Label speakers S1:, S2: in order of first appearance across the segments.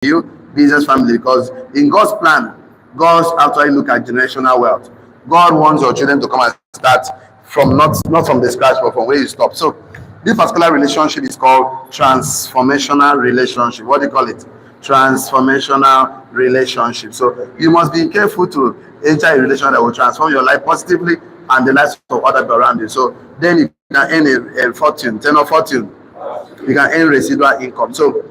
S1: you, business, family, because in God's plan, God actually look at generational wealth. God wants your children to come and start from not from the scratch, but from where you stop. So this particular relationship is called transformational relationship. What do you call it? Transformational relationship. So you must be careful to enter a relationship that will transform your life positively and the lives of other people around you. So then you can earn a fortune, 10 or fortune. You can earn residual income. So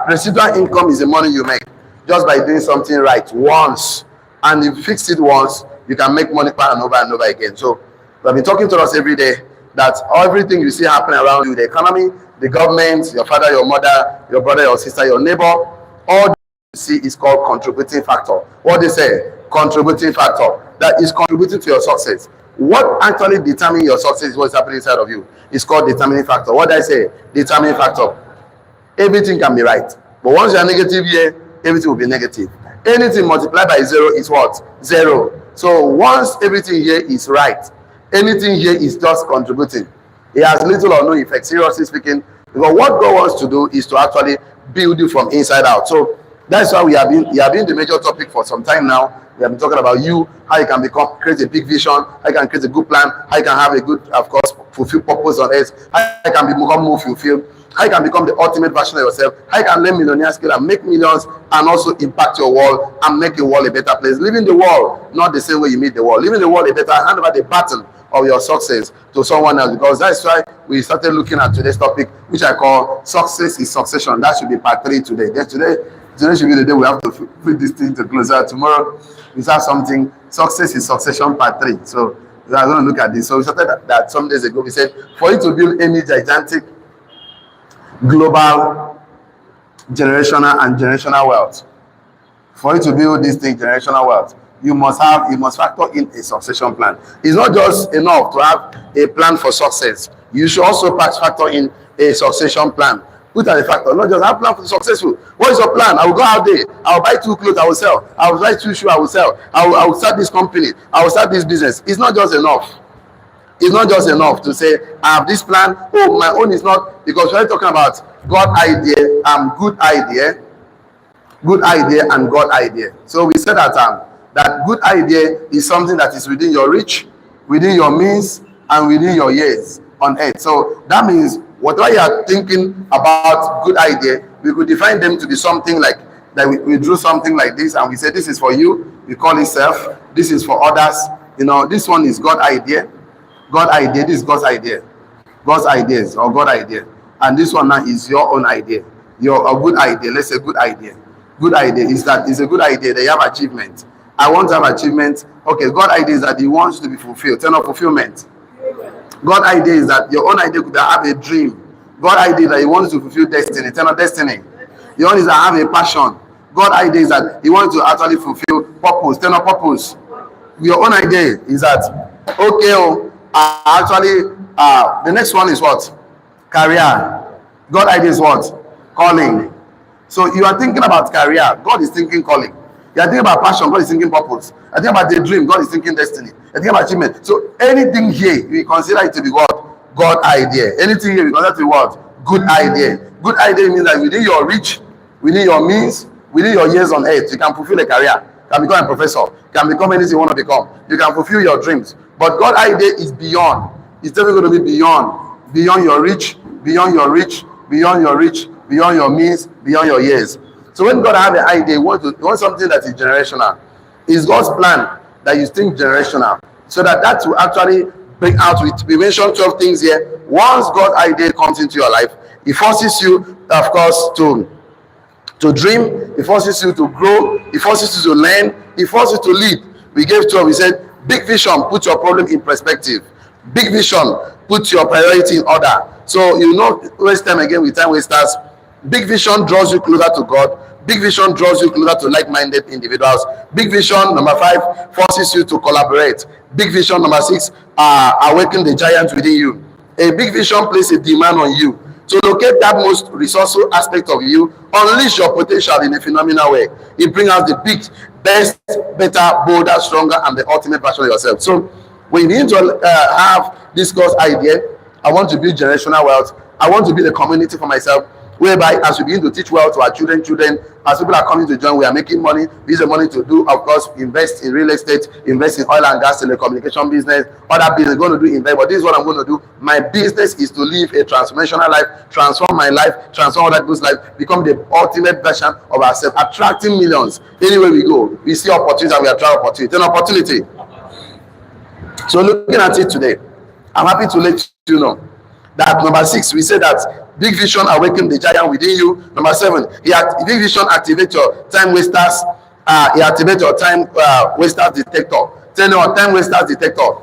S1: residual income is the money you make just by doing something right once, and if you fix it once, you can make money over and over again. So we've been talking to us every day that everything you see happening around you, the economy, the government, your father, your mother, your brother, your sister, your neighbor, all you see is called contributing factor. What they say, contributing factor, that is contributing to your success. What actually determines your success is what's happening inside of you. It's called determining factor. What I say, determining factor. Everything can be right, but once you are negative here, everything will be negative. Anything multiplied by zero is what? Zero. So once everything here is right, anything here is just contributing. It has little or no effect, seriously speaking, because what God wants to do is to actually build you from inside out. So that's why we have been the major topic for some time now. We have been talking about you, how you can create a big vision, how you can create a good plan, how you can have a good, of course, fulfill purpose on earth, how you can become more fulfilled, how you can become the ultimate version of yourself, how you can learn millionaire skill and make millions and also impact your world and make your world a better place. Living the world not the same way you meet the world. Living the world a better, hand over the baton of your success to someone else, because that's why we started looking at today's topic, which I call Success is Succession. That should be part 3 today. Today should be the day we have to put this thing to closer. Tomorrow we start something, Success is Succession part 3. So we are going to look at this. So we started that some days ago. We said for you to build any gigantic global generational wealth, for you to build this thing, generational wealth, you must factor in a succession plan. It's not just enough to have a plan for success. You should also factor in a succession plan. Put as a factor, not just have plan for successful. What is your plan? I will go out there, I will buy 2 clothes, I will sell. I will buy 2 shoes, I will sell. I will start this company, I will start this business. It's not just enough. It's not just enough to say, I have this plan. Oh, my own is not, because we're talking about God idea, good idea and God idea. So we said that good idea is something that is within your reach, within your means, and within your years on earth. So that means whatever you are thinking about good idea, we could define them to be something like that. We drew something like this and we say this is for you, we call it self, this is for others. This one is God idea. God idea, this is God's idea. God's ideas or God idea. And this one now is your own idea. Your good idea. Let's say good idea. Good idea is that it's a good idea that you have achievement. I want to have achievement. Okay, God idea is that He wants to be fulfilled. Turn of fulfillment. God idea is that your own idea could have a dream. God idea that He wants to fulfill destiny. Turn of destiny. Your own is that have a passion. God idea is that He wants to actually fulfill purpose. Turn of purpose. Your own idea is that the next one is what? Career. God idea is what? Calling. So you are thinking about career, God is thinking calling. You are thinking about passion, God is thinking purpose. You are thinking about the dream, God is thinking destiny. You are thinking about achievement. So anything here, we consider it to be what? God idea. Anything here, we consider it to be what? Good idea. Good idea means that within your reach, within your means, within your years on earth, you can fulfill a career. You can become a professor. You can become anything you want to become. You can fulfill your dreams. But God idea is beyond. It's definitely going to be beyond your reach, beyond your reach, beyond your reach, beyond your means, beyond your years. So when God have an idea, you want something that is generational. It's God's plan that you think generational, so that will actually bring out with. We mentioned 12 things here. Once God's idea comes into your life, He forces you, of course, to dream. He forces you to grow. He forces you to learn. He forces you to lead. We gave 12. We said, big vision, put your problem in perspective. Big vision, put your priority in order. So you not waste time again with time wasters. Big vision draws you closer to God. Big vision draws you closer to like-minded individuals. Big vision, number 5, forces you to collaborate. Big vision, number 6, awaken the giant within you. A big vision places a demand on you. To locate that most resourceful aspect of you, unleash your potential in a phenomenal way. It brings out the big, best, better, bolder, stronger, and the ultimate version of yourself. So when you need to have this course idea, I want to build generational wealth. I want to build a community for myself. whereby as we begin to teach well to our children, as people are coming to join, we are making money. We use the money to do, of course, invest in real estate, invest in oil and gas, telecommunication business, other business going to do invest. But this is what I'm going to do. My business is to live a transformational life, transform my life, transform other people's life, become the ultimate version of ourselves, attracting millions. Anywhere we go, we see opportunity and we attract opportunity. An opportunity. So looking at it today, I'm happy to let you know that number 6, we said that big vision awaken the giant within you. Number 7, big vision activate your time wasters. He activate your time wasters detector. Tell you time wasters detector.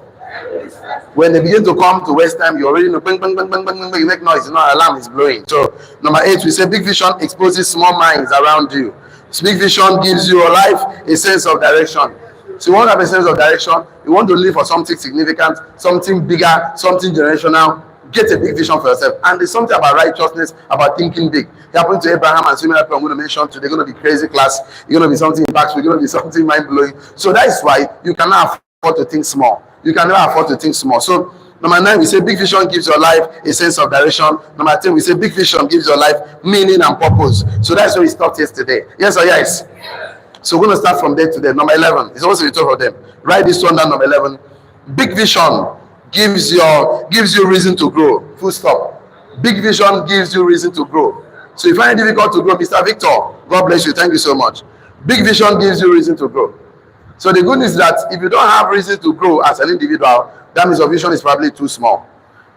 S1: When they begin to come to waste time, you already know. Bang, bang, bang, bang, bang, bang, you make noise. You know, alarm is blowing. So number 8, we say big vision exposes small minds around you. So big vision gives your life a sense of direction. So you want to have a sense of direction. You want to live for something significant, something bigger, something generational. Get a big vision for yourself. And there's something about righteousness, about thinking big. It happened to Abraham and so many people I'm going to mention today. They're going to be crazy class. You're going to be something impactful. You're going to be something mind-blowing. So that is why you cannot afford to think small. You can never afford to think small. So number 9, we say big vision gives your life a sense of direction. Number 10, we say big vision gives your life meaning and purpose. So that's where we stopped yesterday. Yes or yes? So we're going to start from there today. Number 11. It's also the top of them. Write this one down, number 11. Big vision gives you reason to grow. Full stop. Big vision gives you reason to grow. So if you find it difficult to grow, Mr. Victor, God bless you. Thank you so much. Big vision gives you reason to grow. So the good news is that if you don't have reason to grow as an individual, that means your vision is probably too small.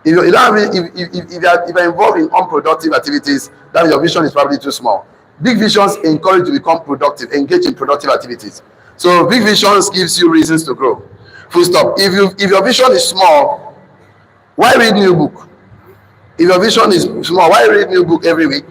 S1: If you don't have, if you're involved in unproductive activities, that means your vision is probably too small. Big visions encourage you to become productive, engage in productive activities. So big visions gives you reasons to grow. Full stop. If your vision is small, why read new book? If your vision is small, why read new book every week?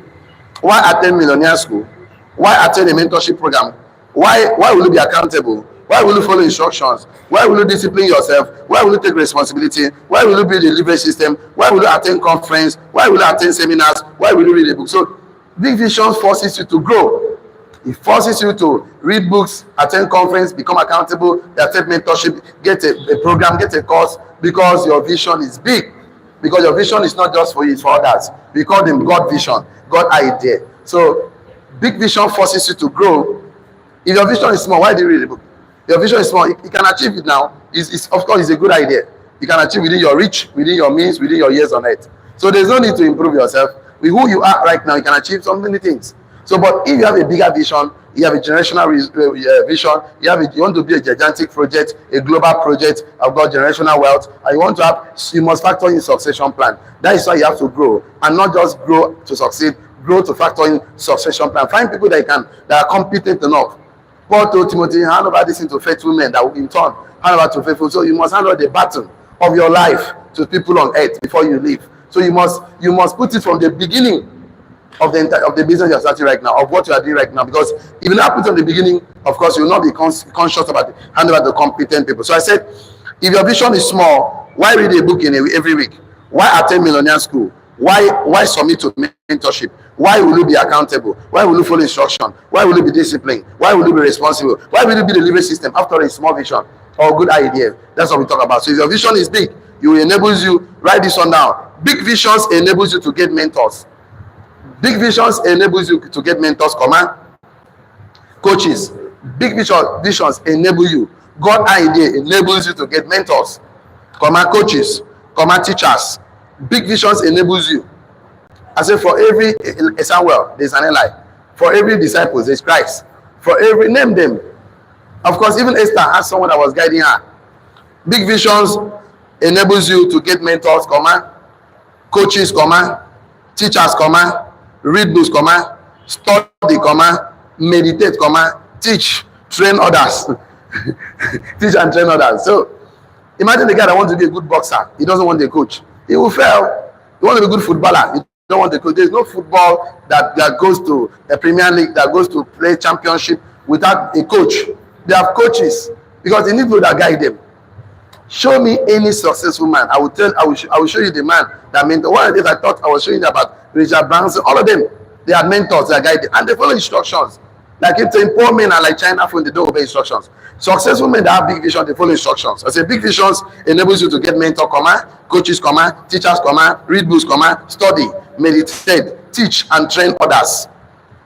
S1: Why attend millionaire school? Why attend a mentorship program? Why will you be accountable? Why will you follow instructions? Why will you discipline yourself? Why will you take responsibility? Why will you build a leverage system? Why will you attend conference? Why will you attend seminars? Why will you read a book? So big vision forces you to grow. It forces you to read books, attend conference, become accountable, attend mentorship, get a program, get a course, because your vision is big. Because your vision is not just for you, it's for others. We call them God vision, God idea. So big vision forces you to grow. If your vision is small, why do you read a book? Your vision is small, you can achieve it now. It's of course, it's a good idea. You can achieve within your reach, within your means, within your years on earth. So there's no need to improve yourself. With who you are right now, you can achieve so many things. So, but if you have a bigger vision, you have a generational vision, you want to be a gigantic project, a global project of God, generational wealth, and you want to have, you must factor in succession plan. That is why you have to grow, and not just grow to succeed, grow to factor in succession plan. Find people that are competent enough. Paul told Timothy, hand over this into faithful men that will in turn hand over to faithful. So you must hand over the baton of your life to people on earth before you leave. So you must put it from the beginning of the business you're starting right now, of what you are doing right now. Because if you not put it from the beginning, of course, you will not be conscious about it. Hand over to competent people. So I said, if your vision is small, why read a book every week? Why attend millionaire school? Why submit to mentorship? Why will you be accountable? Why will you follow instruction? Why will you be disciplined? Why will you be responsible? Why will you be the delivery system after a small vision or good idea? That's what we talk about. So if your vision is big, it enables you, write this one down. Big visions enables you to get mentors. Big visions enables you to get mentors, coaches. Big visions enable you. God idea enables you to get mentors, coaches, teachers. Big visions enables you. I say for every Samuel, there's an Eli. For every disciple, there's Christ. For every, name them. Of course, even Esther had someone that was guiding her. Big visions enables you to get mentors, coaches, teachers, read books, study, meditate, teach, train others. Teach and train others. So imagine the guy that wants to be a good boxer. He doesn't want a coach. He will fail. You want to be a good footballer. You don't want a coach. There's no football that goes to a Premier League, that goes to play championship without a coach. They have coaches because they need people that guide them. Show me any successful man. I will show you the man that mentor. One of the days I thought I was showing you about Richard Branson. All of them, they are mentors, they are guided, and they follow instructions. Like I keep saying, poor men are like China phone, they don't obey instructions. Successful men that have big vision, they follow instructions. I say big visions enables you to get mentor, coaches, teachers, read books, study, meditate, teach, and train others.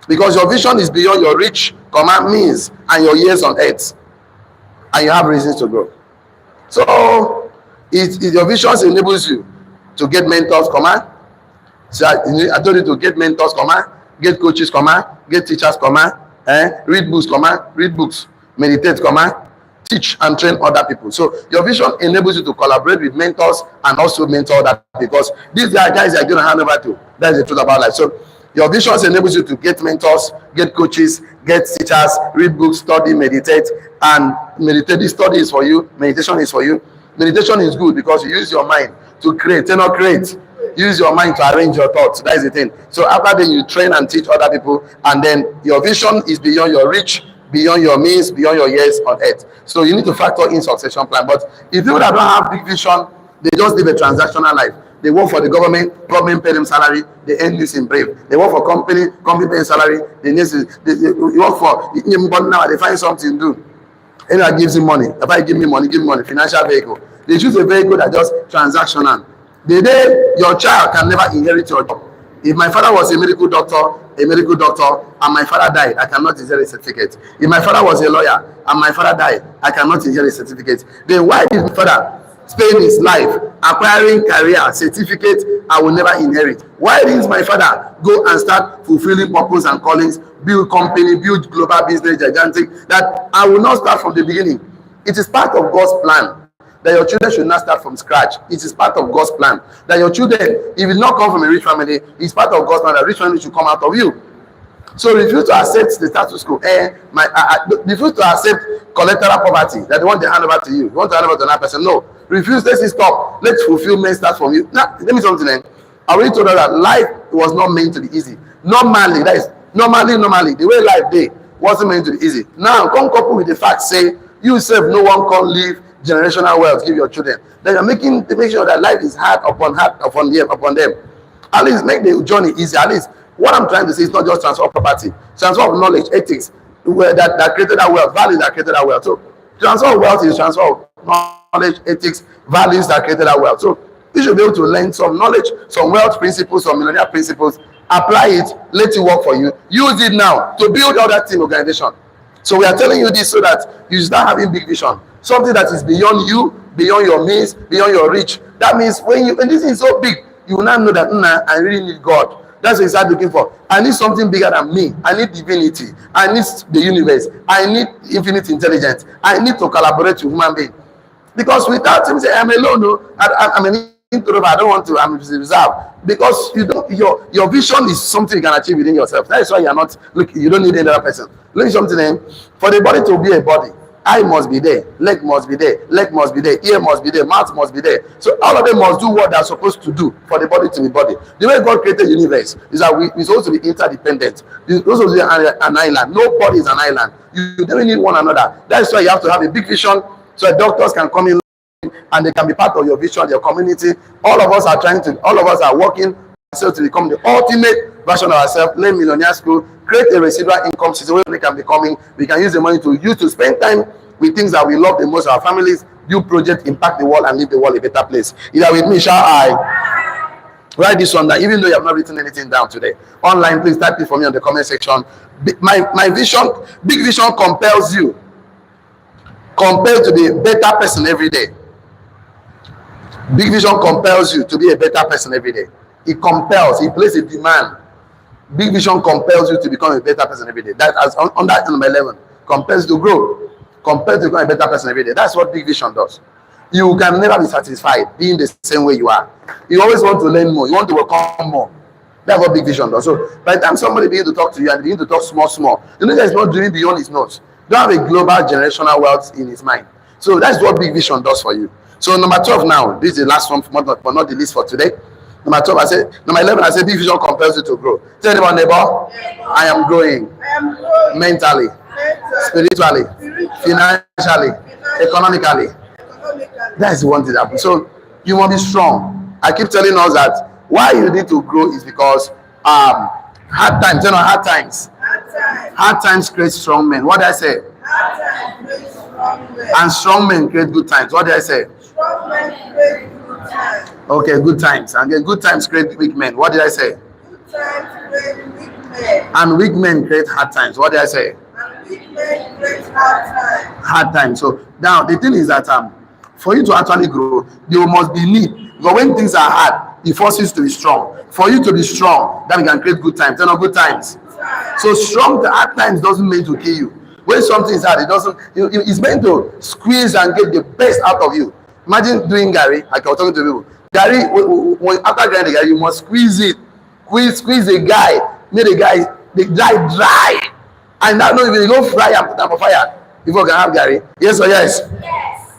S1: Because your vision is beyond your reach, means, and your years on earth. And you have reasons to grow. So your visions enables you to get mentors, so I told you to get mentors, get coaches, get teachers, read books, meditate, teach and train other people. So your vision enables you to collaborate with mentors and also mentor other people, because these are guys you're going to hand over to. That's the truth about life. So your vision enables you to get mentors, get coaches, get teachers, read books, study, meditate, and meditate. This study is for you. Meditation is for you. Meditation is good because you use your mind to create. Not create. Use your mind to arrange your thoughts. That is the thing. So after then you train and teach other people, and then your vision is beyond your reach, beyond your means, beyond your years on earth. So you need to factor in succession plan. But if people that don't have big vision, they just live a transactional life. They work for the government pay them salary, they earn this in brave. They work for company pay salary, they work for now, they find something to do. Anyone gives him money. If I give me money, financial vehicle. They choose a vehicle that just transactional. The day your child can never inherit your job. If my father was a medical doctor, and my father died, I cannot inherit a certificate. If my father was a lawyer and my father died, I cannot inherit a certificate. Then why did my father spend his life acquiring career certificate I will never inherit? Why didn't my father go and start fulfilling purpose and callings, build company, build global business, gigantic, that I will not start from the beginning? It is part of God's plan that your children should not start from scratch. It is part of God's plan that your children, if it not come from a rich family, it's part of God's plan that rich family should come out of you. So refuse to accept the status quo. Refuse to accept collateral poverty that they want to hand over to you. You want to hand over to another person. No. Refuse. Let's stop. Let fulfillment start from you. Now, let me something. I already told her that life was not meant to be easy. Normally, that is normally, the way life day wasn't meant to be easy. Now, come couple with the fact, say, you self, no one can live generational wealth, give your children. Then you're make sure that life is hard upon them. At least make the journey easy. At least what I'm trying to say is not just transfer of property, transfer of knowledge, ethics, that created that wealth, values that created that wealth. So transfer of wealth is transfer of knowledge, ethics, values that created that wealth. So you should be able to learn some knowledge, some wealth principles, some millionaire principles, apply it, let it work for you. Use it now to build other team organization. So we are telling you this so that you start having big vision. Something that is beyond you, beyond your means, beyond your reach. That means when this is so big, you will now know that I really need God. That's what you start looking for. I need something bigger than me. I need divinity. I need the universe. I need infinite intelligence. I need to collaborate with human beings. Because without him saying, I'm alone, no, I'm an introvert, I don't want to, I'm reserved. Because your vision is something you can achieve within yourself. That is why you're not, you don't need another person. Look at something, for the body to be a body, eye must be there, leg must be there, ear must be there, mouth must be there. So all of them must do what they're supposed to do for the body to be body. The way God created the universe is that we're supposed to be interdependent. We're supposed to be an island. Nobody is an island. You don't need one another. That's why you have to have a big vision so that doctors can come in and they can be part of your vision, your community. All of us are working ourselves to become the ultimate version of ourselves, learn millionaire school, create a residual income situation we can be coming. We can use the money to use to spend time with things that we love the most, our families, do projects, impact the world, and leave the world a better place. Either with me, shall I write this one down, even though you have not written anything down today. Online, please type it for me on the comment section. My vision, big vision compels you to be a better person every day. Big vision compels you to be a better person every day. It compels, it places a demand. Big vision compels you to become a better person every day. That as on that number 11, compels to grow, compels to become a better person every day. That's what big vision does. You can never be satisfied being the same way you are. You always want to learn more. You want to become more. That's what big vision does. So by the time somebody begins to talk to you and begin to talk small, you know that he's not dreaming beyond his nose. You don't have a global generational wealth in his mind. So that's what big vision does for you. So number 12 now, this is the last one, but not the least for today. Number 12, number 11, I said big vision compels you to grow. Tell anyone, neighbor, I am growing. Mentally, spiritually, financially, economically. That's the one thing that happens. So you must be strong. I keep telling us that why you need to grow is because hard times, hard times Hard times create strong men. What did I say? And strong men create good times. What did I say? Okay, good times. And then good times create weak men. What did I say? And weak men create hard times. What did I say? Hard times. So now the thing is that for you to actually grow, you must be neat. Because when things are hard, it forces you to be strong. For you to be strong, then you can create good times. Not good times. So strong hard times doesn't mean to kill you. When something is hard, it doesn't. It's meant to squeeze and get the best out of you. Imagine doing Gary. Like I was talking to people. Gary, after grinding Gary, you must squeeze it. Squeeze the guy. Make the guy dry. And that no, if you go fry and put up a fire before you can have Gary. Yes or yes?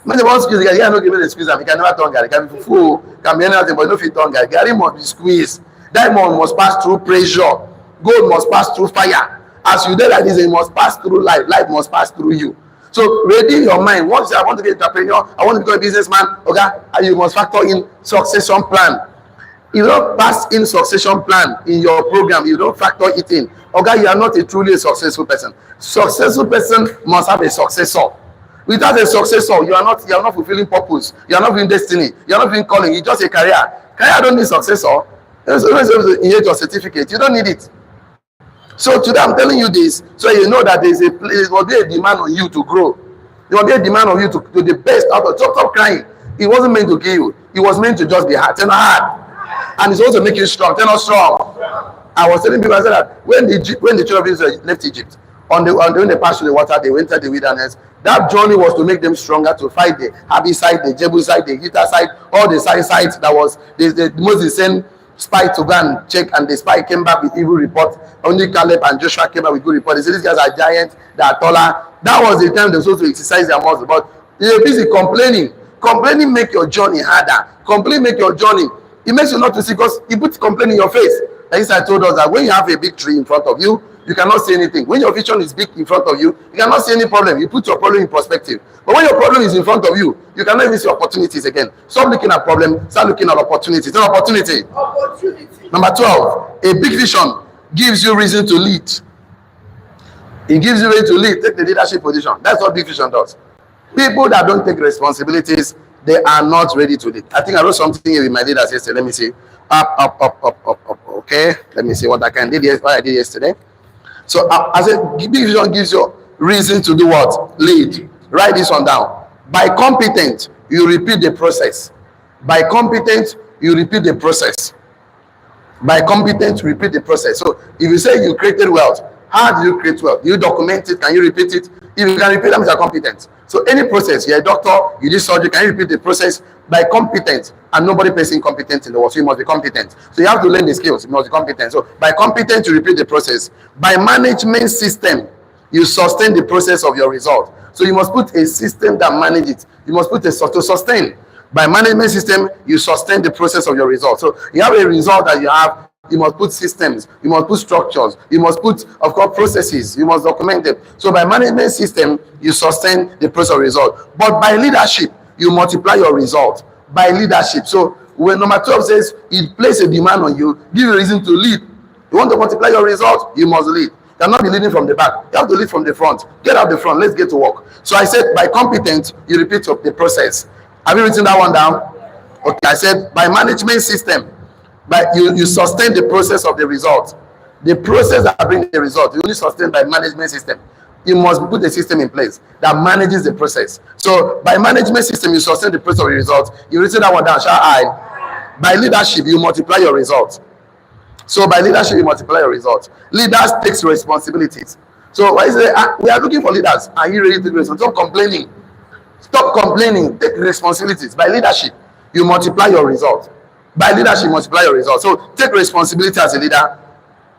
S1: When they want to squeeze the Gary, you can't give it a squeeze. You can never turn Gary. Can be full, can be anything, but no fit turn Gary. Gary must be squeezed. Diamond must pass through pressure. Gold must pass through fire. As you do like this, it must pass through life. Life must pass through you. So ready your mind. Once you say, I want to be an entrepreneur, I want to become a businessman, okay, and you must factor in succession plan. If you don't pass in succession plan in your program, you don't factor it in, okay, you are not a truly successful person. Successful person must have a successor. Without a successor, you are not fulfilling purpose. You are not fulfilling destiny. You are not fulfilling calling. It's just a career. Career don't need successor. In your certificate, you don't need it. So today I'm telling you this, so you know that there will be a demand on you to grow. There will be a demand on you to do the best out of. Stop crying. It wasn't meant to kill you. It was meant to just be hard. Turn hard, and it's also make you strong. Turn out strong. I was telling people, I said that when the children of Israel left Egypt, when they passed through the water, they went to the wilderness. That journey was to make them stronger, to fight the Habesite, the Jebusite, the Hittite, all the sites that was the Moses sent spy to go and check, and the spy came back with evil report. Only Caleb and Joshua came back with good report. They said these guys are giants, they are taller. That was the time they were supposed to exercise their muscles. But you're busy complaining. Complaining make your journey harder. Complaining make your journey. It makes you not to see, because you put complaining in your face. Like I told us that when you have a big tree in front of you, you cannot see anything. When your vision is big in front of you, you cannot see any problem. You put your problem in perspective. But when your problem is in front of you, you cannot even see opportunities again. Stop looking at problems, start looking at opportunities. It's an opportunity. Number 12, a big vision gives you reason to lead. It gives you reason to lead. Take the leadership position. That's what big vision does. People that don't take responsibilities, they are not ready to lead. I think I wrote something here with my leaders yesterday. Let me see. Up. Okay. Let me see what I did yesterday. So I said, big vision gives you reason to do what? Lead. Write this one down. By competent, you repeat the process. By competent, you repeat the process. By competent, repeat the process. So if you say you created wealth, how do you create wealth? You document it. Can you repeat it? If you can repeat them, you are competent. So any process, you're a doctor, you did surgery, can you repeat the process? By competent, and nobody pays incompetent in the world, so you must be competent. So you have to learn the skills, you must be competent. So by competent, you repeat the process. By management system, you sustain the process of your result. So you must put a system that manages it. You must put to sustain. By management system, you sustain the process of your result. So you have a result that you have, you must put systems, you must put structures, you must put, of course, processes, you must document them. So by management system, you sustain the process of result. But by leadership, you multiply your result. By leadership. So when number 12 says, it places a demand on you, give you a reason to lead. You want to multiply your result, you must lead. You cannot be leading from the back. You have to lead from the front. Get out the front. Let's get to work. So I said, by competent, you repeat the process. Have you written that one down? Okay, I said, by management system, but you sustain the process of the result. The process that brings the result, you only sustain by management system. You must put a system in place that manages the process. So by management system, you sustain the process of the result. You written that one down, shall I? By leadership, you multiply your results. So by leadership, you multiply your results. Leaders takes responsibilities. So why is it, we are looking for leaders. Are you ready to take responsibility? Stop complaining. Stop complaining. Take responsibilities. By leadership, you multiply your results. By leadership, multiply your results. So take responsibility as a leader.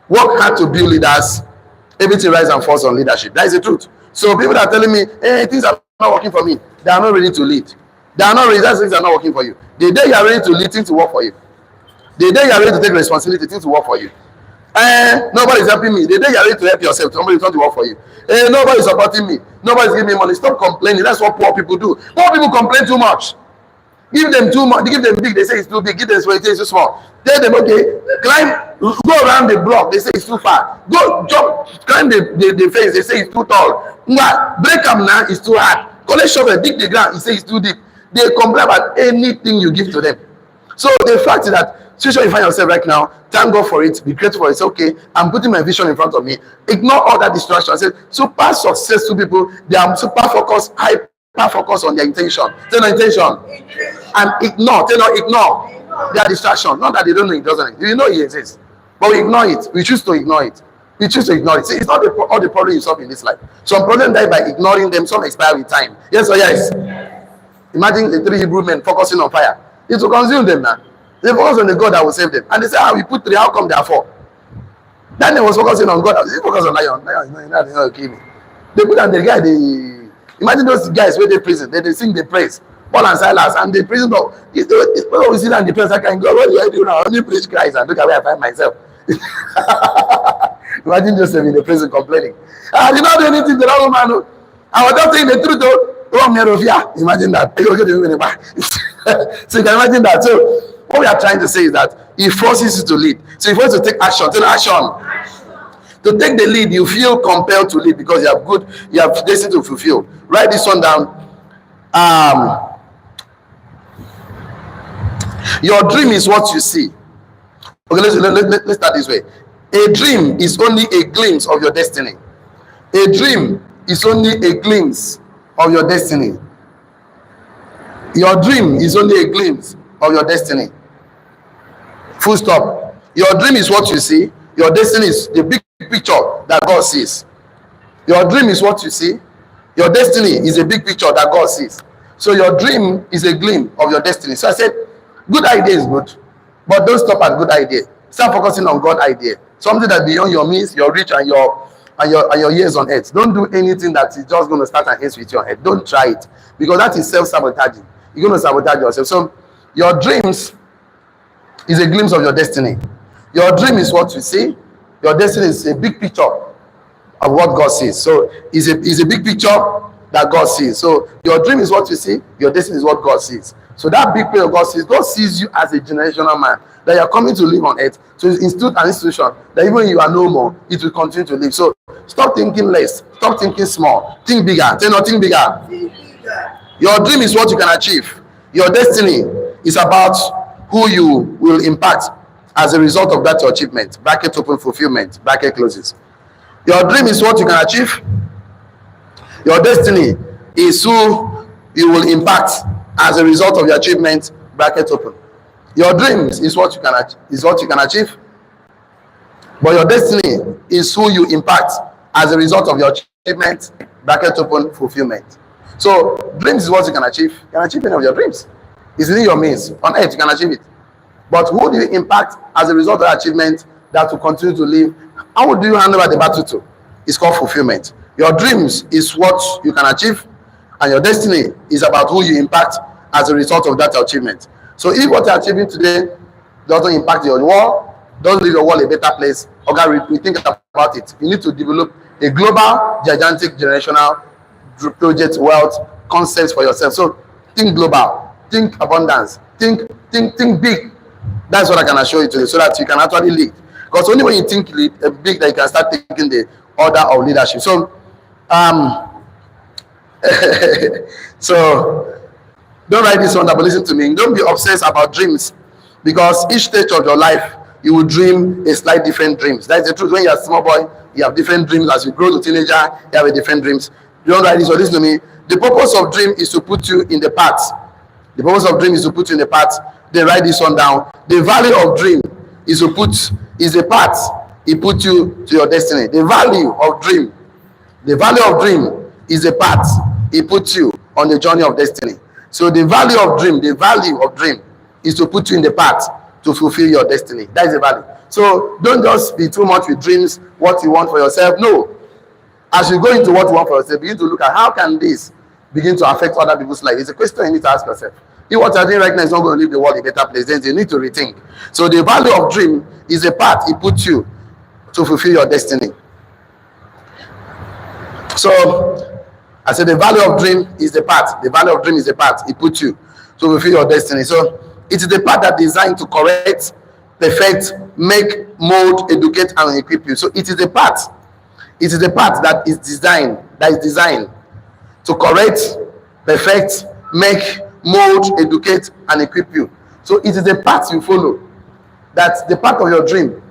S1: Work hard to build leaders. Everything rises and falls on leadership. That is the truth. So people that are telling me, hey, things are not working for me, they are not ready to lead. They are not ready. That things are not working for you. The day you are ready to lead, things will work for you. The day you are ready to take responsibility, things will work for you. Nobody is helping me. The day you are ready to help yourself, somebody is going to work for you. Nobody is supporting me. Nobody is giving me money. Stop complaining. That's what poor people do. Poor people complain too much. Give them too much, give them big, they say it's too big. Give them small, they say it's too small. Tell them, okay, climb, go around the block, they say it's too far. Go jump, climb the fence, they say it's too tall. Break them now, it's too hard. Collect shovel, dig the ground, he say it's too deep. They complain about anything you give to them. So the fact is that situation you find yourself right now, thank God for it, be grateful for it. It's okay, I'm putting my vision in front of me. Ignore all that distraction. I said, super successful people, they are super focused, hyper focused on their intention. Say no intention. And ignore, say no, ignore their distraction. Not that they don't know it doesn't. You know it exists. But we ignore it. We choose to ignore it. We choose to ignore it. See, it's not all the problems you solve in this life. Some problems die by ignoring them, some expire with time. Yes or yes? Imagine the 3 Hebrew men focusing on fire. It will consume them now. They focus on the God that will save them. And they say, we put 3, how come there are 4? Daniel was focusing on God. He focused on lion. Lion is not kill me. They put on the guy, imagine those guys where they prison, they sing the praise. Paul and Silas, and the prison dog. When we sit down in the prison, I can go, what do I do now? I only preach Christ and look at where I find myself. Imagine Joseph in the prison complaining. I did not do anything to that woman. I was just saying the truth though. Imagine that. So you can imagine that. So what we are trying to say is that he forces you to lead. So if you want to take action, take action. To take the lead, you feel compelled to lead because you have destiny to fulfill. Write this one down. Your dream is what you see. Okay, let's start this way. A dream is only a glimpse of your destiny. A dream is only a glimpse of your destiny. Your dream is only a glimpse of your destiny. Full stop. Your dream is what you see. Your destiny is the big picture that God sees. Your dream is what you see. Your destiny is a big picture that God sees. So your dream is a glimpse of your destiny. So I said, good idea is good, but don't stop at good idea. Start focusing on God idea. Something that beyond your means, your reach, and your years on earth. Don't do anything that is just going to start and end with your head. Don't try it, because that is self-sabotaging. You're going to sabotage yourself. So your dreams is a glimpse of your destiny. Your dream is what you see. Your destiny is a big picture of what God sees. So it's a big picture that God sees. So your dream is what you see. Your destiny is what God sees. So that big picture God sees you as a generational man, that you're coming to live on earth. So it's institute an institution that even when you are no more, it will continue to live. So stop thinking less. Stop thinking small. Think bigger. Say nothing bigger. Your dream is what you can achieve. Your destiny is about who you will impact as a result of that achievement. Bracket open, fulfillment. Bracket closes. Your dream is what you can achieve. Your destiny is who you will impact as a result of your achievement. Bracket open. Your dreams is what you can achieve. But your destiny is who you impact as a result of your achievement. Bracket open, fulfillment. So dreams is what you can achieve. You can achieve any of your dreams. It's in your means. On earth, you can achieve it. But who do you impact as a result of that achievement that will continue to live? How do you hand over the battle to? It's called fulfillment. Your dreams is what you can achieve, and your destiny is about who you impact as a result of that achievement. So if what you're achieving today doesn't impact your world, doesn't leave your world a better place, okay, we think about it. You need to develop a global, gigantic, generational project, wealth, concepts for yourself. So think global, think abundance, think big. That's what I can assure you today, so that you can actually lead. Because only when you think big that you can start taking the order of leadership. So so don't write this one down, but listen to me. Don't be obsessed about dreams, because each stage of your life you will dream a slight different dreams. That's the truth. When you're a small boy, you have different dreams. As you grow to teenager, you have a different dreams. Don't write this one. Listen to me. The purpose of dream is to put you in the path. The purpose of dream is to put you in the path. Then write this one down. The value of dream is a path. It puts you to your destiny. The value of dream is a path. It puts you on the journey of destiny. So the value of dream is to put you in the path to fulfill your destiny. That is the value. So don't just be too much with dreams, what you want for yourself. No. As you go into what you want for yourself, begin to look at how can this begin to affect other people's life. It's a question you need to ask yourself. If what you're doing right now is not going to leave the world a better place, then you need to rethink. So the value of dream is a path. It puts you to fulfill your destiny. So I said the value of dream is the path. The value of dream is the path. It puts you to fulfill your destiny. So it is the path that is designed to correct, perfect, make, mold, educate, and equip you. So it is the path. It is the path that is designed to correct, perfect, make, mold, educate, and equip you. So it is the path you follow. That's the path of your dream.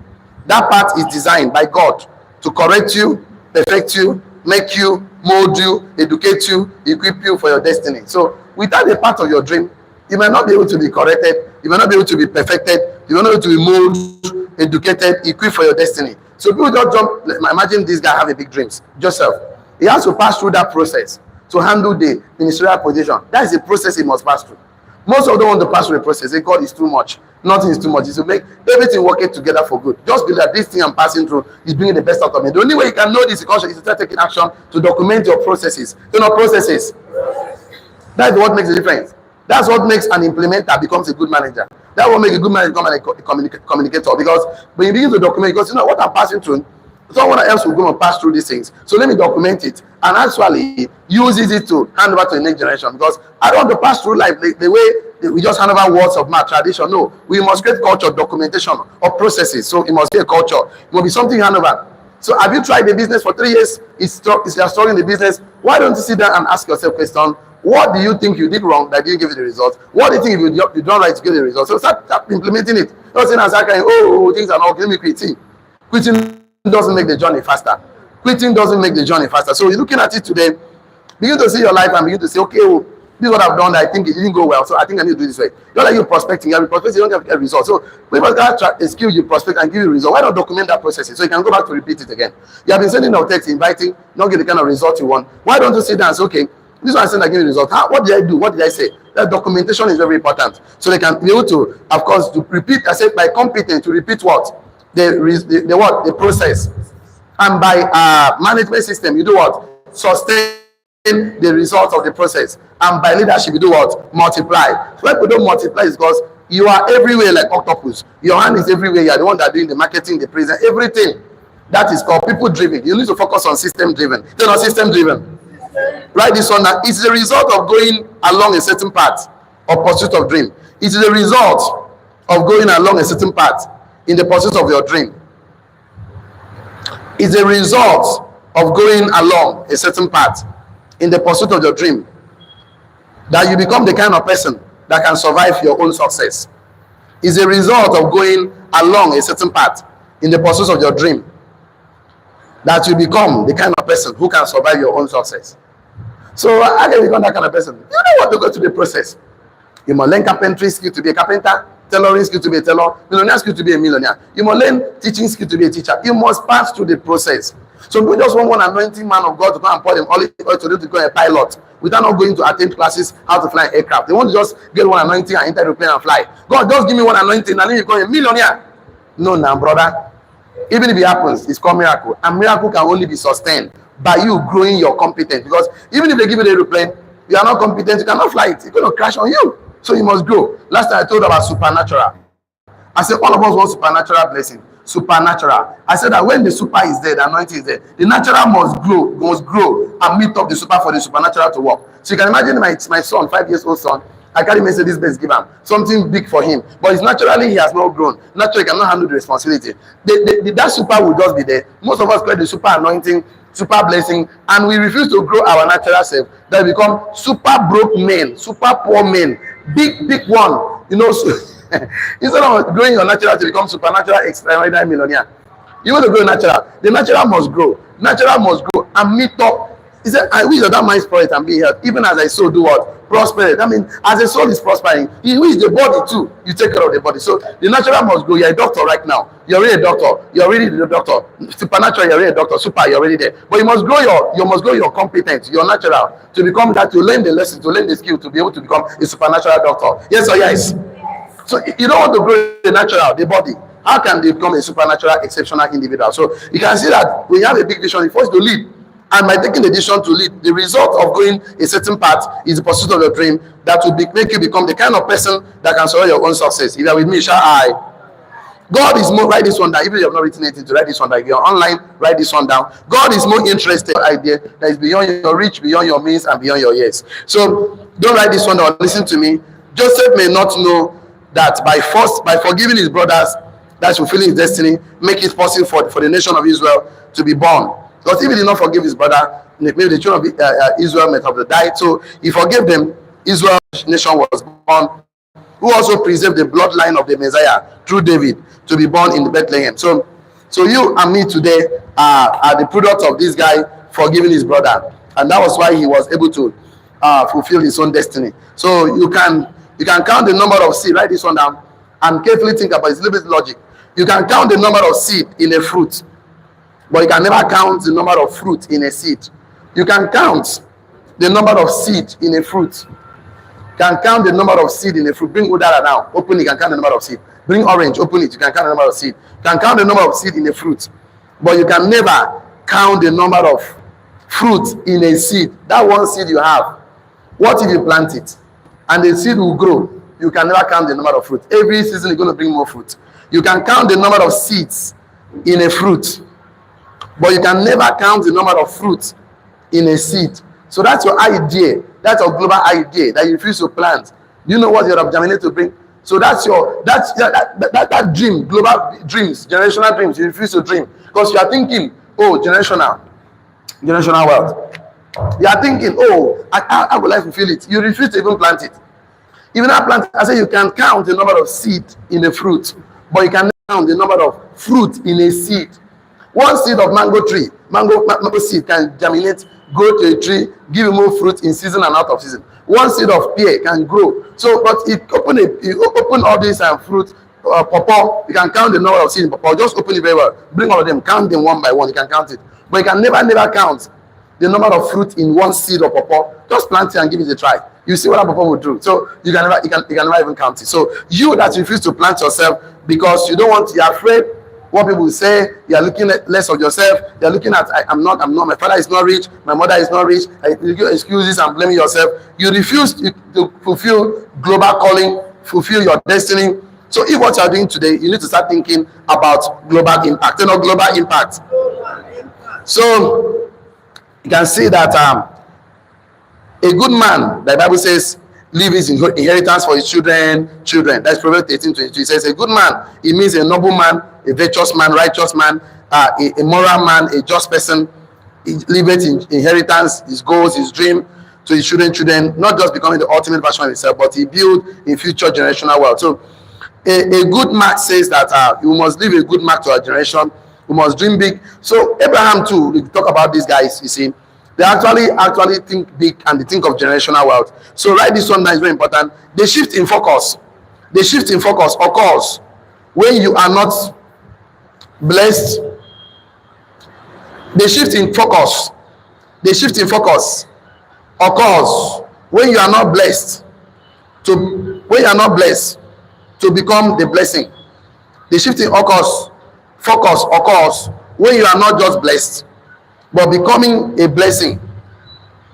S1: That path is designed by God to correct you, perfect you, make you, mold you, educate you, equip you for your destiny. So without the path of your dream, you might not be able to be corrected, you might not be able to be perfected, you might not be able to be molded, educated, equipped for your destiny. So people don't jump. Imagine this guy having big dreams. Joseph, he has to pass through that process to handle the ministerial position. That is the process he must pass through. Most of them want to pass through the process. They God is too much. Nothing is too much. It's to make everything working together for good. Just believe that this thing I'm passing through is bringing the best out of me. The only way you can know this is to start taking action to document your processes. Processes. That's what makes the difference. That's what makes an implementer becomes a good manager. That's what makes a good manager become a communicator. Because when you begin to document, because what I'm passing through, someone else will go and pass through these things. So let me document it and actually uses it to hand over to the next generation. Because I don't want to pass through life the way we just hand over words of mouth tradition. No, we must create culture, documentation of processes. So it must be a culture. It must be something you hand over. So have you tried the business for 3 years? It's you're struggling the business. Why don't you sit down and ask yourself a question? What do you think you did wrong that didn't give you the results? What do you think you done right to get the results? So start implementing it. Not saying as I can, things are not, let me quit. Quitting doesn't make the journey faster. Quitting doesn't make the journey faster. So you're looking at it today, begin to see your life and begin to say, okay, this is what I've done. I think it didn't go well, so I think I need to do this way. You're like you're prospecting. You're prospecting, you don't get results. So people can try a skill you prospect and give you a result. Why not document that process so you can go back to repeat it again? You have been sending out text, inviting, not get the kind of result you want. Why don't you sit down and say, okay, this one I sent, I give you a result. What did I do? What did I say? That documentation is very important. So they can be able to, of course, to repeat. I said by competent to repeat what the process, and by management system you do what sustain the results of the process, and by leadership you do what multiply. So when people don't multiply is because you are everywhere like octopus. Your hand is everywhere. You are the one that doing the marketing, the present, everything. That is called people driven. You need to focus on system driven. They're not system driven. Write this one. It's the result of going along a certain path or pursuit of dream. It is the result of going along a certain path in the pursuit of your dream. It's the result of going along a certain path in the pursuit of your dream that you become the kind of person that can survive your own success. It's a result of going along a certain path in the pursuit of your dream that you become the kind of person who can survive your own success. So how can you become that kind of person? You know what to go through the process. You must learn carpentry skill to be a carpenter, tailoring skill to be a tailor, millionaire skill to be a millionaire. You must learn teaching skill to be a teacher. You must pass through the process. So people just want one anointing man of God to come and pour them all to them to go a pilot without not going to attend classes how to fly an aircraft. They want to just get one anointing and enter the plane and fly. God, just give me one anointing and then you become a millionaire. No, now, brother. Even if it happens, it's called miracle. And miracle can only be sustained by you growing your competence. Because even if they give you the airplane, you are not competent, you cannot fly it. It's going to crash on you. So you must grow. Last time I told about supernatural. I said all of us want supernatural blessing. Supernatural. I said that when the super is there, the anointing is there, the natural must grow and meet up the super for the supernatural to work. So you can imagine my son, 5 years old son, I carry Mercedes Benz, give him something big for him, but it's naturally he has not grown. Naturally, he cannot handle the responsibility. That super will just be there. Most of us create the super anointing, super blessing, and we refuse to grow our natural self. That become super broke men, super poor men, big one. So instead of growing your natural to become supernatural, extraordinary millionaire, you want to grow natural. The natural must grow. Natural must grow and meet up. He said, I wish that my spirit and be health, even as I soul do what? Prosper. I mean, as the soul is prospering, he wish the body too. You take care of the body. So the natural must grow. You're a doctor right now. You're already a doctor. You're already the doctor. Supernatural, you're already a doctor. Super, you're already there. But you must grow your competence, your natural, to become that, to learn the lesson, to learn the skill, to be able to become a supernatural doctor. Yes or yes? So you don't want to grow the natural, the body. How can they become a supernatural, exceptional individual? So you can see that when you have a big vision, you first to lead. And by taking the decision to lead, the result of going a certain path is the pursuit of your dream that will make you become the kind of person that can survive your own success. If you are with me, shall I? God is more, write this one down. Even if you have not written anything to write this one down. If you're online, write this one down. God is more interested in an idea that is beyond your reach, beyond your means, and beyond your years. So don't write this one down. Listen to me. Joseph may not know that by forgiving his brothers, that's fulfilling his destiny, make it possible for the nation of Israel to be born. Because if he did not forgive his brother, maybe the children of Israel might have died. So he forgave them. Israel nation was born, who also preserved the bloodline of the Messiah through David to be born in Bethlehem. So you and me today are the product of this guy forgiving his brother, and that was why he was able to fulfill his own destiny. So you can count the number of seed. Write this one down and carefully think about it. It's a little bit logic. You can count the number of seed in a fruit, but you can never count the number of fruit in a seed. You can count the number of seed in a fruit. You can count the number of seed in a fruit. Bring udara now. Open it. You can count the number of seed. Bring orange. Open it. You can count the number of seed. You can count the number of seed in a fruit, but you can never count the number of fruit in a seed. That one seed you have. What if you plant it and the seed will grow? You can never count the number of fruit. Every season you're going to bring more fruit. You can count the number of seeds in a fruit, but you can never count the number of fruit in a seed. So that's your idea. That's your global idea that you refuse to plant. You know what you're germinate to bring. So that's that dream, global dreams, generational dreams. You refuse to dream because you are thinking, oh, generational wealth. You are thinking, oh, how will I fulfill it? You refuse to even plant it. Even I plant, I say you can count the number of seed in a fruit, but you can count the number of fruit in a seed. One seed of mango tree, mango seed can germinate, grow to a tree, give you more fruit in season and out of season. One seed of pear can grow. So, but you open all these fruit, pawpaw, you can count the number of seeds in pawpaw. Just open it very well. Bring all of them, count them one by one. You can count it, but you can never count the number of fruit in one seed of pawpaw. Just plant it and give it a try. You see what a pawpaw will do. So you can never even count it. So you that refuse to plant yourself because you don't want, you're afraid what people will say, you are looking at less of yourself, you're looking at I'm not, my father is not rich, my mother is not rich, you give excuses and blaming yourself. You refuse to fulfill global calling, fulfill your destiny. So if what you're doing today, you need to start thinking about global impact. You know, global impact. So you can see that a good man, the Bible says, leave his inheritance for his children. That's Proverbs 18:22. It says a good man, it means a noble man, a virtuous man, righteous man, a moral man, a just person. He leaves his inheritance, his goals, his dream to his children, not just becoming the ultimate version of himself, but he build a future generational wealth. So a good mark says that you must leave a good mark to our generation. We must dream big. So Abraham too, we talk about these guys, you see, they actually think big and they think of generational wealth. So write this one down, is very important. The shift in focus occurs when you are not blessed. The shift in focus occurs when you are not blessed to become the blessing. The shift in focus occurs when you are not just blessed but becoming a blessing.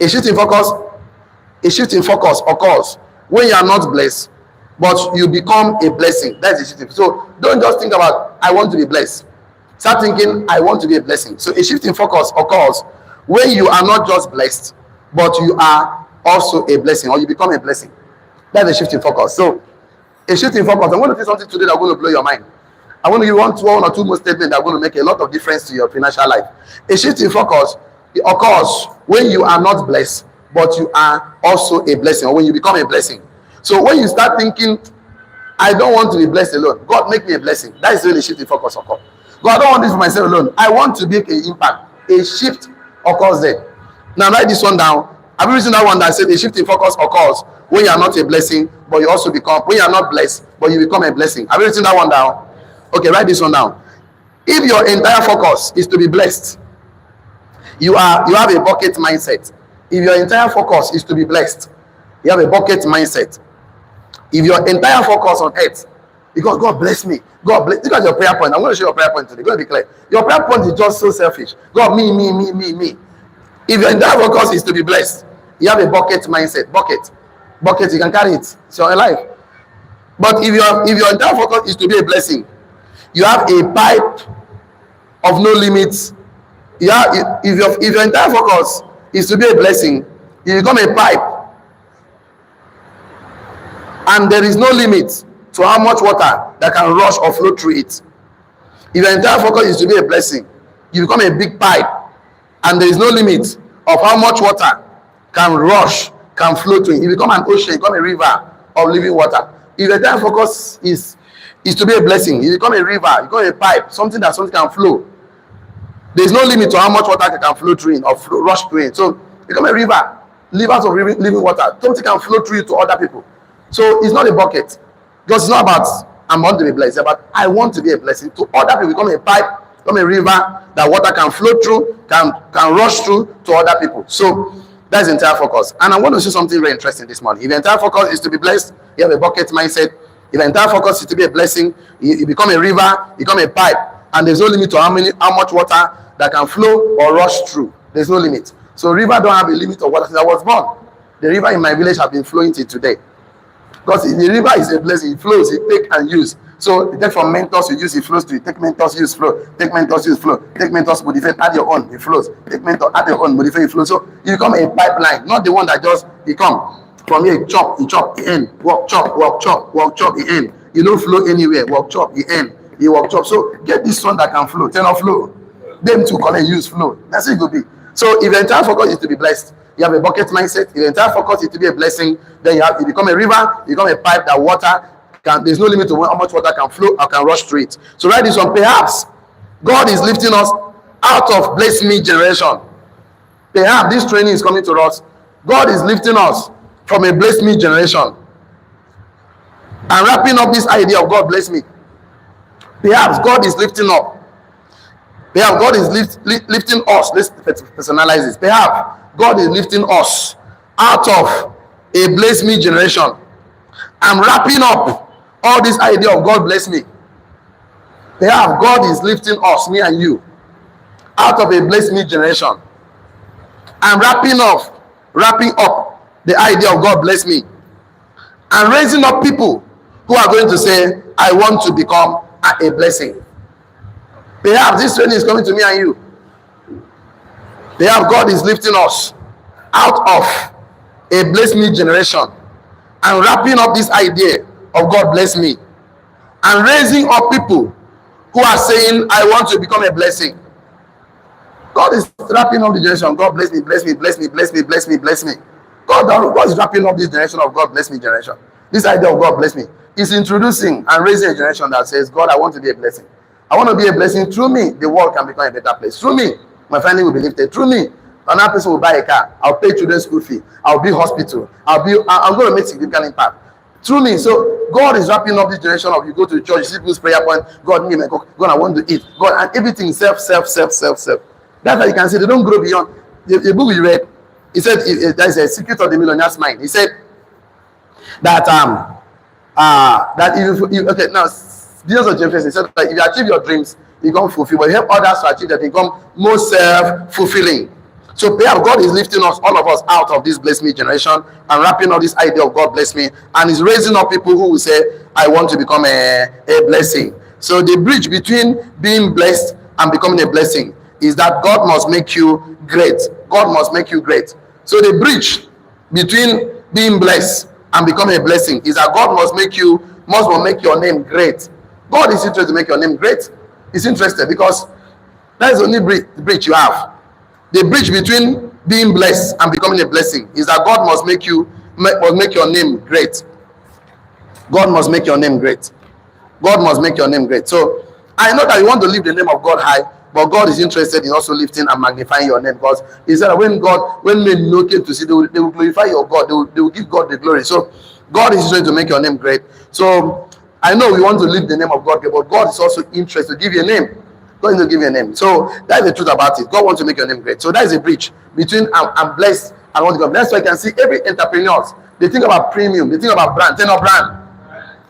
S1: A shift in focus occurs when you are not blessed but you become a blessing. That's the shift. So don't just think about I want to be blessed. Start thinking I want to be a blessing. So a shift in focus occurs when you are not just blessed but you are also a blessing, or you become a blessing. That's a shift in focus. So a shift in focus. I'm going to say something today that's going to blow your mind. I want to give you one or two more statements that are going to make a lot of difference to your financial life. A shift in focus occurs when you are not blessed, but you are also a blessing, or when you become a blessing. So when you start thinking, I don't want to be blessed alone, God make me a blessing. That is when a shift in focus occurs. God, I don't want this for myself alone. I want to make an impact. A shift occurs there. Now write this one down. Have you written that one that said a shift in focus occurs when you are not a blessing, but you also become, when you are not blessed, but you become a blessing? Have you written that one down? Okay, write this one down. If your entire focus is to be blessed, you have a bucket mindset. If your entire focus is to be blessed, you have a bucket mindset. If your entire focus on earth, because God bless me, God bless, look at your prayer point. I'm going to show you your prayer point today. Going to be clear. Your prayer point is just so selfish. God, me. If your entire focus is to be blessed, you have a bucket mindset. Bucket, you can carry it. It's your life. But if your entire focus is to be a blessing, you have a pipe of no limits. If your entire focus is to be a blessing, you become a pipe and there is no limit to how much water that can rush or flow through it. If your entire focus is to be a blessing, you become a big pipe, and there is no limit of how much water can rush, can flow through it. You become an ocean, you become a river of living water. If your entire focus is to be a blessing, you become a river, you become a pipe, something can flow. There is no limit to how much water can flow through it or rush through it. So become a river, rivers of living water. Something can flow through you to other people. So it's not a bucket. Because it's not about I want to be blessed, but I want to be a blessing to other people. Become a pipe, become a river that water can flow through, can rush through to other people. So that's the entire focus. And I want to say something very interesting this morning. If the entire focus is to be blessed, you have a bucket mindset. If the entire focus is to be a blessing, you become a river, you become a pipe, and there's no limit to how much water that can flow or rush through. There's no limit. So river don't have a limit of water. Since I was born, the river in my village has been flowing till today. Because the river is a blessing, it flows, it take and use. So you take from mentors, you use, it flows to you. Take mentors, use, flow. Take mentors, use, flow. Take mentors, modify, add your own, it flows. Take mentor, add your own, modify, it flows. So you become a pipeline, not the one that just become from here, chop, you end, walk, chop, you end. You don't flow anywhere, walk, chop, you end. You walk, chop. So get this one that can flow, turn off flow. Them to connect, use, flow. That's it could be. So if the entire focus is to be blessed, you have a bucket mindset. If the entire focus is to be a blessing, then you become a river, you become a pipe that water can, there's no limit to how much water can flow or can rush through it. So write this one. Perhaps God is lifting us out of bless me generation. Perhaps this training is coming to us. God is lifting us from a bless me generation and wrapping up this idea of God bless me. Perhaps God is lifting up. Perhaps God is lifting us. Let's personalize this. Perhaps God is lifting us out of a bless me generation and wrapping up all this idea of God bless me. Perhaps God is lifting us, me and you, out of a bless me generation and wrapping up the idea of God bless me and raising up people who are going to say, I want to become a blessing. Perhaps this training is coming to me and you. Perhaps God is lifting us out of a bless me generation and wrapping up this idea of God bless me and raising up people who are saying, I want to become a blessing. God is wrapping up the generation. God bless me, bless me, bless me, bless me, bless me, bless me. God is wrapping up this generation of God bless me generation. This idea of God bless me is introducing and raising a generation that says, God, I want to be a blessing. I want to be a blessing. Through me, the world can become a better place. Through me, my family will be lifted. Through me, another person will buy a car. I'll pay children's school fee. I'll build hospital. I'm going to make significant impact. Through me. So God is wrapping up this generation of you go to the church, you see people's prayer point, God, God, I want to eat. God, and everything self. That's how you can see they don't grow beyond. The book we read, he said there is a secret of the millionaire's mind. He said that that if okay now Jesus of James he said that if you achieve your dreams, you become fulfilled, but you help others to achieve that, become more self-fulfilling. So perhaps God is lifting us, all of us, out of this bless me generation and wrapping up this idea of God bless me, and is raising up people who will say, I want to become a blessing. So the bridge between being blessed and becoming a blessing is that God must make you great. God must make you great. So the bridge between being blessed and becoming a blessing is that God must make your name great. God is interested to make your name great. He's interested because that is the only bridge you have. The bridge between being blessed and becoming a blessing is that God must make your name great. God must make your name great. God must make your name great. So I know that you want to lift the name of God high, but God is interested in also lifting and magnifying your name, because he said that when men know came to see, they will glorify your God. They will give God the glory. So God is interested to make your name great. So I know we want to lift the name of God, but God is also interested to give you a name. God is to give you a name. So that's the truth about it. God wants to make your name great. So that is a bridge between I'm blessed and want to go. That's why I can see every entrepreneur, they think about premium, they think about brand, think of brand.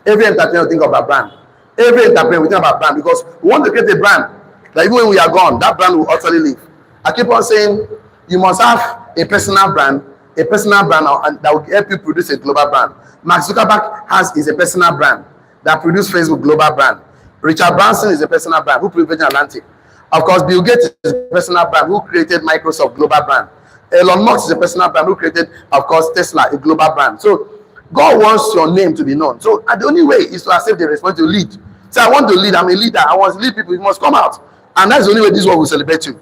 S1: Every entrepreneur think about brand. Every entrepreneur we think about brand, because we want to create a brand that even when we are gone, that brand will utterly live. I keep on saying you must have a personal brand that will help you produce a global brand. Mark Zuckerberg is a personal brand that produces Facebook global brand. Richard Branson is a personal brand who created Atlantic. Of course, Bill Gates is a personal brand who created Microsoft global brand. Elon Musk is a personal brand who created, of course, Tesla, a global brand. So God wants your name to be known. So the only way is to accept the responsibility to lead. Say, I want to lead. I'm a leader. I want to lead people. You must come out. And that's the only way this world will celebrate you.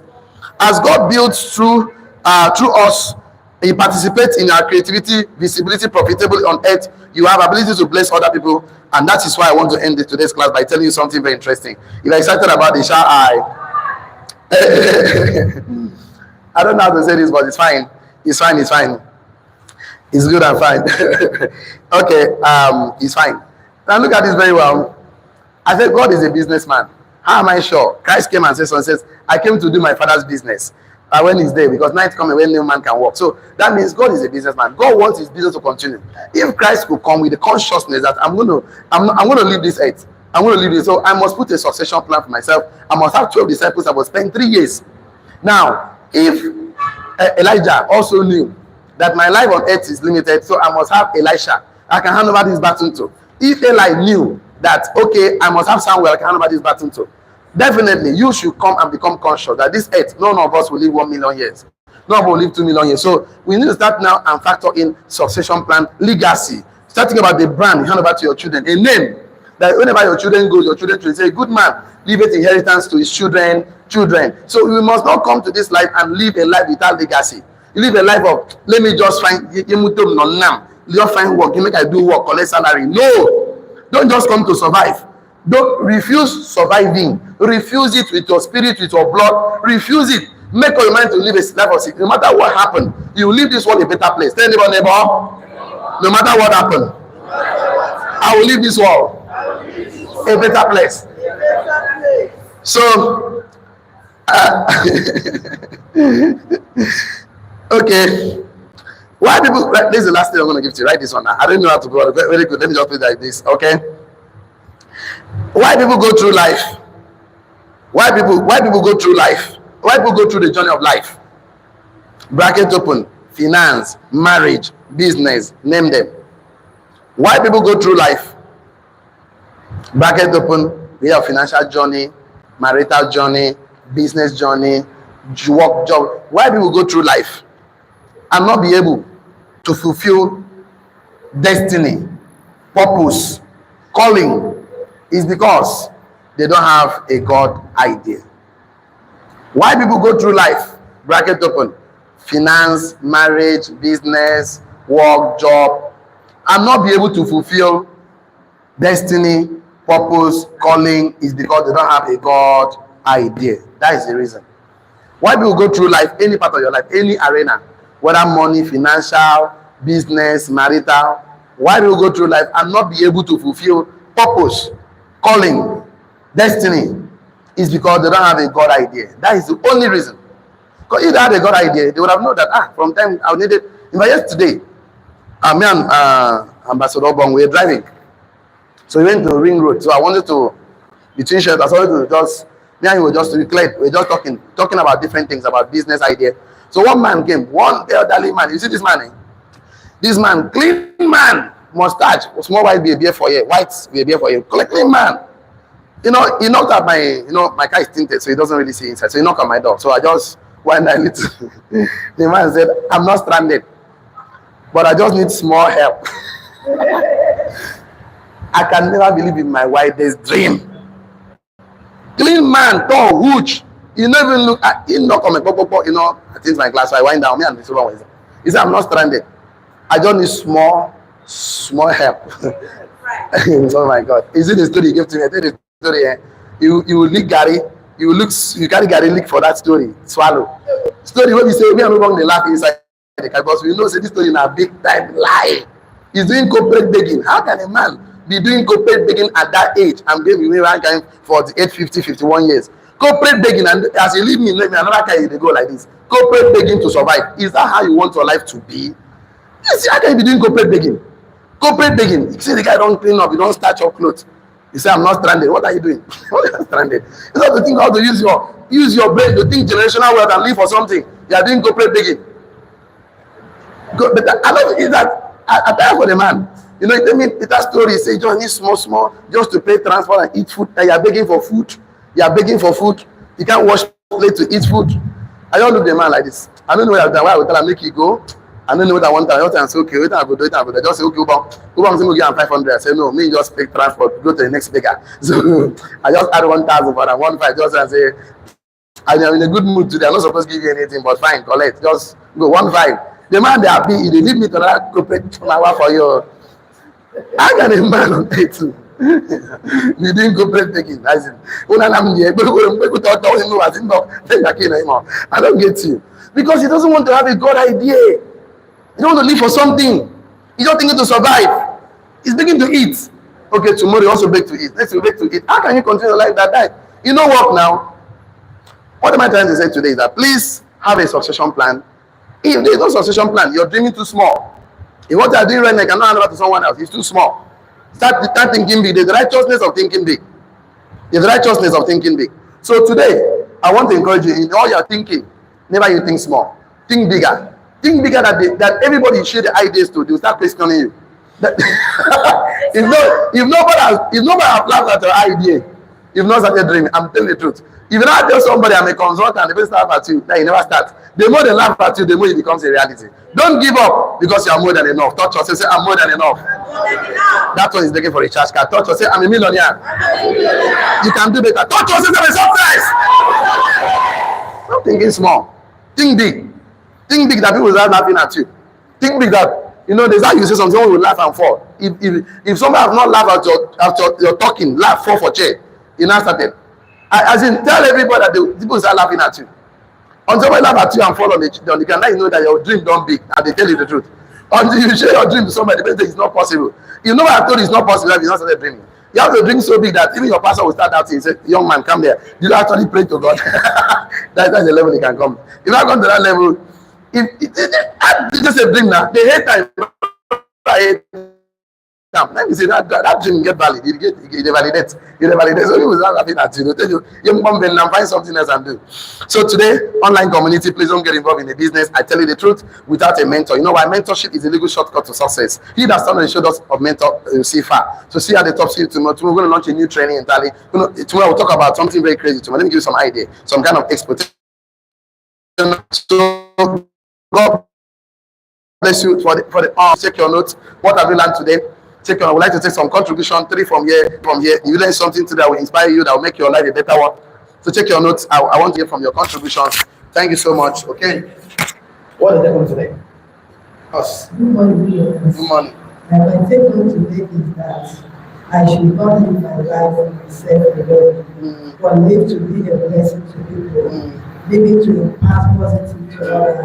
S1: As God builds through us, He participates in our creativity, visibility, profitability on earth. You have ability to bless other people. And that is why I want to end today's class by telling you something very interesting. If you're excited about it, shall I? I don't know how to say this, but it's fine. It's fine. It's fine. It's good and fine. Okay, it's fine. Now look at this very well. I said, God is a businessman. How am I sure? Christ came and says, I came to do my Father's business. When He's there, because night coming when no man can walk. So that means God is a businessman. God wants His business to continue. If Christ could come with the consciousness that I'm going to leave this earth, I'm going to leave this, so I must put a succession plan for myself. I must have 12 disciples. I must spend 3 years. Now, if Elijah also knew that my life on earth is limited, so I must have Elisha I can hand over this baton to. If Eli knew that, okay, I must have Samuel I can hand over this baton to, definitely you should come and become conscious that this earth, none of us will live 1 million years. None of us will live 2 million years. So we need to start now and factor in succession plan, legacy. Starting about the brand, hand over to your children, a name that whenever your children go, your children will say, good man, leave it inheritance to his children. So we must not come to this life and live a life without legacy. You live a life of, let me just find just find work, you make I do work, collect salary. No, don't just come to survive. Don't refuse surviving. Refuse it with your spirit, with your blood. Refuse it. Make up your mind to live a life of sick. No matter what happened, you will leave this world a better place. Tell neighbor, no matter what happened, I will leave this world a better place. So, okay. Why people? This is the last thing I'm going to give to you. Write this one now. I don't know how to go. Very good. Let me just put it like this. Okay. Why people go through life? Why people go through life? Why people go through the journey of life? Bracket open. Finance, marriage, business. Name them. Why people go through life? Bracket open. We have financial journey, marital journey, business journey, work job. Why people go through life and not be able to fulfill destiny, purpose, calling, is because they don't have a God idea. Why people go through life, bracket open, finance, marriage, business, work, job, and not be able to fulfill destiny, purpose, calling, is because they don't have a God idea. That is the reason. Why people go through life, any part of your life, any arena, whether money, financial, business, marital, why do you go through life and not be able to fulfill purpose, calling, destiny, is because they don't have a God idea. That is the only reason. Because if they had a God idea, they would have known that, from time I needed. In fact, yesterday, me and Ambassador Bong, we were driving. So we went to Ring Road. So I wanted to, between shelters, I wanted to just, me and he were just talking about different things, about business idea. So one man came, one elderly man. You see this man? This man, clean man, mustache, small white beer for you, white beer for you, clean man. He knocked at my car is tinted, so he doesn't really see inside. So he knocked at my door. So I just went a little. The man said, I'm not stranded, but I just need small help. I can never believe in my wildest dream. Clean man, tall, huge. He never even look at, he knock on my I think my glass, so I wind down, me and this one. He said, I'm not stranded. I just need small help. Oh my God. Is it the story you gave to me? I tell the story. You will lick Gary, you carry Gary lick for that story. Swallow. Story where we say, we are no longer laughing inside the car, because we know say this story is a big time lie. He's doing corporate begging. How can a man be doing corporate begging at that age? I'm going to be around 48, 50, 51 years. Corporate begging, and as you leave me another car, they go like this. Corporate begging to survive. Is that how you want your life to be? Yes, how can you be doing corporate begging? Corporate begging. You see the guy don't clean up, you don't start your clothes. You say, I'm not stranded. What are you doing? What are you stranded? You have to think how to use your brain to think generational wealth and live for something. You are doing corporate begging. But I love it is that I tell for the man. You know, that story say just need small, just to pay transport and eat food. And you are begging for food. You are begging for food. You can't wash plate to eat food. I don't look the man like this. I don't know why I would tell him, make you go. I don't know what I want. I say, okay, wait, I go do it. I go. They just say, okay, Ubang, say, we give 500. I say, no, me just take transport, go to the next bigger. So I just add 1,000 for that 1,500. Just and say, I'm in a good mood today. I'm not supposed to give you anything, but fine, collect. Just go 1,500. The man they happy. They leave me to that corporate hour for you. I got a man on day too. You didn't go play taking. I said, I don't get you. Because he doesn't want to have a God idea. He don't want to live for something. He's not thinking to survive. He's beginning to eat. Okay, tomorrow you also beg to eat. Next you beg to eat. How can you continue your life that day? You know what now? What am I trying to say today is that please have a succession plan. If there is no succession plan, you're dreaming too small. If what you're doing right now cannot hand over to someone else, it's too small. Start thinking big. There's the righteousness of thinking big. There's the righteousness of thinking big. So today, I want to encourage you in all your thinking, never you think small. Think bigger. Think bigger that everybody you share the ideas to, they'll start questioning you. If nobody has laughed at your idea, you've not started dreaming. I'm telling the truth. If you not tell somebody I'm a consultant, they start at you, then you never start. The more they laugh at you, the more it becomes a reality. Don't give up because you are more than enough. Touch yourself, say I'm more than enough. That one is looking for a charge card. Touch yourself, I'm a millionaire. You can do better. Touch yourself, I'm a success. Stop thinking small. Think big. Think big that people start laughing at you. Think big that there's how you say something, someone will laugh and fall. If somebody has not laughed at your talking, laugh, fall for chair. You now started. As in, tell everybody that the people start laughing at you. Until somebody laugh at you and fall on the ground, now you know that your dream don't big, and they tell you the truth. Until you share your dream to somebody, they say it's not possible. You know what I told you it's not possible if you not started dreaming. You have to dream so big that even your pastor will start out and say, young man, come here. You actually pray to God. That's the level they can come. If I come to that level, it's just a dream now. They hate time. Let me say that dream get valid. You validate. You validate. So people start laughing at you. Tell you, you come and find something else and do. So today, online community, please don't get involved in the business. I tell you the truth, without a mentor. You know why? Mentorship is a legal shortcut to success. He that started and showed us of mentor, you see far. So see at the top, see tomorrow. Tomorrow we're going to launch a new training entirely. Tomorrow we'll talk about something very crazy tomorrow. Let me give you some idea, some kind of exploitation. So God bless you for the check your notes. What have you learned today? I would like to take some contribution, 3 from here. You learn something today that will inspire you, that will make your life a better one. So check your notes. I want to hear from your contributions. Thank you so much. Okay. What did they come today? Us.
S2: Good morning.
S1: Good morning.
S2: And my take home today is that I should not live my life for myself alone, but live to be a blessing to people, living to impact positive to others.